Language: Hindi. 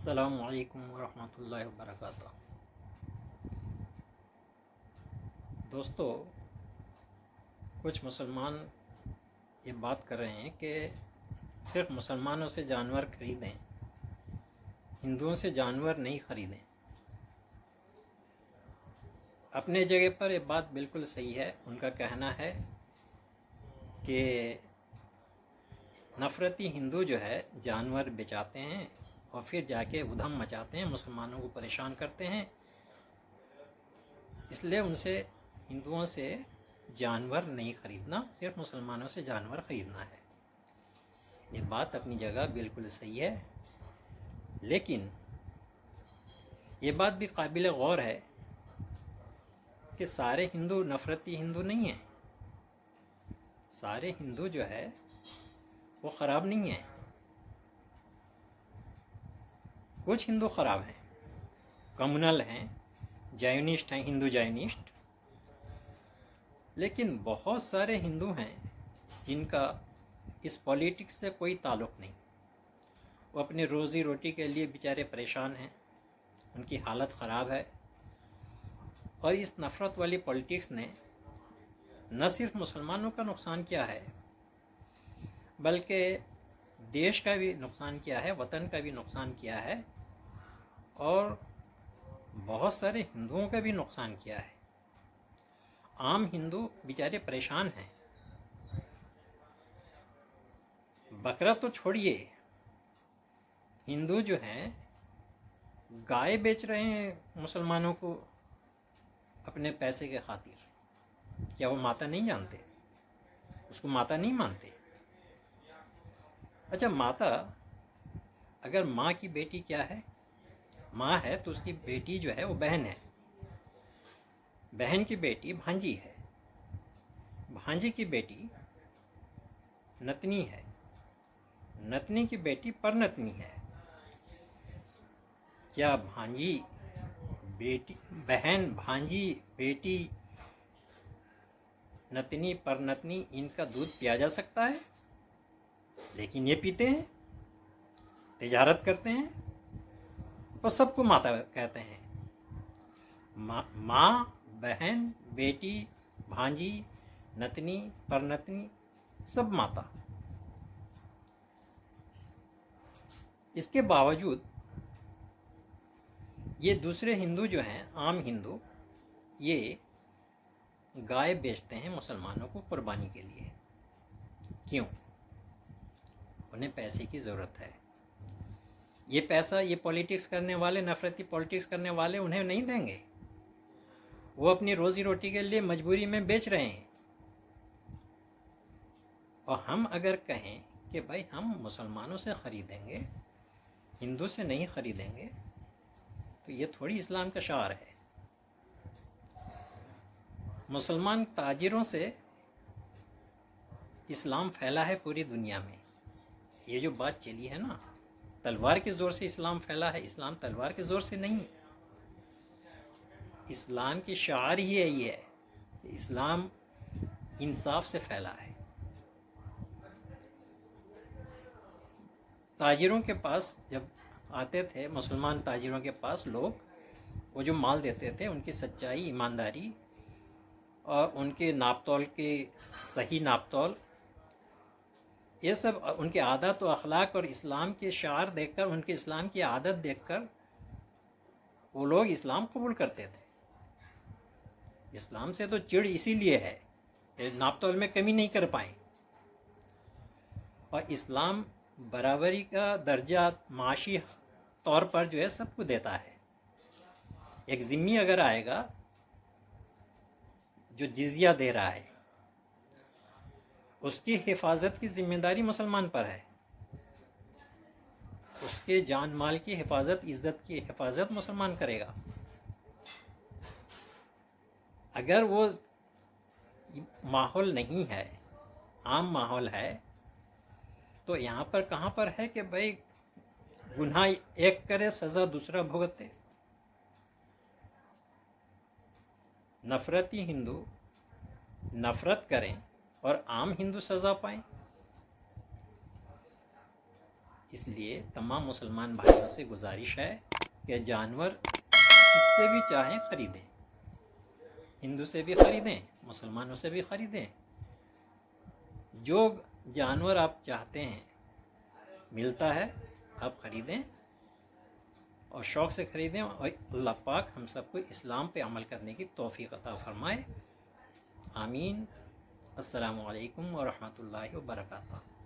अस्सलामु अलैकुम वरहमतुल्लाहि वबरकातुहू। दोस्तों, कुछ मुसलमान ये बात कर रहे हैं कि सिर्फ मुसलमानों से जानवर खरीदें, हिंदुओं से जानवर नहीं खरीदें। अपने जगह पर ये बात बिल्कुल सही है। उनका कहना है कि नफ़रती हिंदू जो है जानवर बेचाते हैं और फिर जाके उधम मचाते हैं, मुसलमानों को परेशान करते हैं। इसलिए उनसे, हिंदुओं से जानवर नहीं खरीदना, सिर्फ मुसलमानों से जानवर खरीदना है। ये बात अपनी जगह बिल्कुल सही है, लेकिन ये बात भी काबिल गौर है कि सारे हिंदू नफ़रती हिंदू नहीं हैं। सारे हिंदू जो है वो ख़राब नहीं हैं। कुछ हिंदू ख़राब हैं, कम्युनल हैं, जायोनिस्ट हैं, हिंदू जायोनिस्ट। लेकिन बहुत सारे हिंदू हैं जिनका इस पॉलिटिक्स से कोई ताल्लुक़ नहीं। वो अपने रोज़ी रोटी के लिए बेचारे परेशान हैं, उनकी हालत ख़राब है। और इस नफ़रत वाली पॉलिटिक्स ने न सिर्फ मुसलमानों का नुकसान किया है, बल्कि देश का भी नुकसान किया है, वतन का भी नुकसान किया है, और बहुत सारे हिंदुओं का भी नुकसान किया है। आम हिंदू बेचारे परेशान हैं। बकरा तो छोड़िए, हिंदू जो हैं गाय बेच रहे हैं मुसलमानों को अपने पैसे के खातिर। क्या वो माता नहीं जानते? उसको माता नहीं मानते? अच्छा, माता, अगर माँ की बेटी क्या है? माँ है तो उसकी बेटी जो है वो बहन है। बहन की बेटी भांजी है। भांजी की बेटी नतनी है। नतनी की बेटी परनतनी है। क्या भांजी, बेटी, बहन, भांजी, बेटी, नतनी, परनतनी, इनका दूध पिया जा सकता है? लेकिन ये पीते हैं, तिजारत करते हैं और सबको माता कहते हैं। माँ, बहन, बेटी, भांजी, नतनी, परनतनी, सब माता। इसके बावजूद ये दूसरे हिंदू जो हैं, आम हिंदू, ये गाय बेचते हैं मुसलमानों को कुर्बानी के लिए। क्यों? उन्हें पैसे की ज़रूरत है। ये पैसा ये पॉलिटिक्स करने वाले, नफ़रती पॉलिटिक्स करने वाले उन्हें नहीं देंगे। वो अपनी रोज़ी रोटी के लिए मजबूरी में बेच रहे हैं। और हम अगर कहें कि भाई हम मुसलमानों से ख़रीदेंगे, हिंदू से नहीं ख़रीदेंगे, तो ये थोड़ी इस्लाम का शार है। मुसलमान ताजिरों से इस्लाम फैला है पूरी दुनिया में। ये जो बात चली है ना, तलवार के ज़ोर से इस्लाम फैला है, इस्लाम तलवार के ज़ोर से नहीं। इस्लाम की शार ही यही है कि इस्लाम इंसाफ से फैला है। ताजिरों के पास जब आते थे, मुसलमान ताजिरों के पास लोग, वो जो माल देते थे, उनकी सच्चाई, ईमानदारी और उनके नापतोल के सही नापतोल, ये सब उनके आदत और अखलाक और इस्लाम के शार देखकर, उनके इस्लाम की आदत देखकर वो लोग इस्लाम कबूल करते थे। इस्लाम से तो चिढ़ इसीलिए है कि नापतोल में कमी नहीं कर पाए। और इस्लाम बराबरी का दर्जा माशी तौर पर जो है सबको देता है। एक ज़िम्मी अगर आएगा जो जिज़िया दे रहा है, उसकी हिफाजत की जिम्मेदारी मुसलमान पर है। उसके जान माल की हिफाजत, इज़्ज़त की हिफाजत मुसलमान करेगा। अगर वो माहौल नहीं है, आम माहौल है, तो यहाँ पर कहाँ पर है कि भाई गुनाह एक करे, सज़ा दूसरा भुगते। नफ़रती हिंदू नफ़रत करें और आम हिंदू सज़ा पाएं। इसलिए तमाम मुसलमान भाइयों से गुजारिश है कि जानवर किससे भी चाहें ख़रीदें, हिंदू से भी ख़रीदें, मुसलमानों से भी ख़रीदें। जो जानवर आप चाहते हैं मिलता है, आप ख़रीदें और शौक़ से ख़रीदें। और अल्लाह पाक हम सबको इस्लाम पे अमल करने की तौफ़ीक़ अता फ़रमाए। आमीन। अस्सलामु अलैकुम व रहमतुल्लाहि व बरकातहू।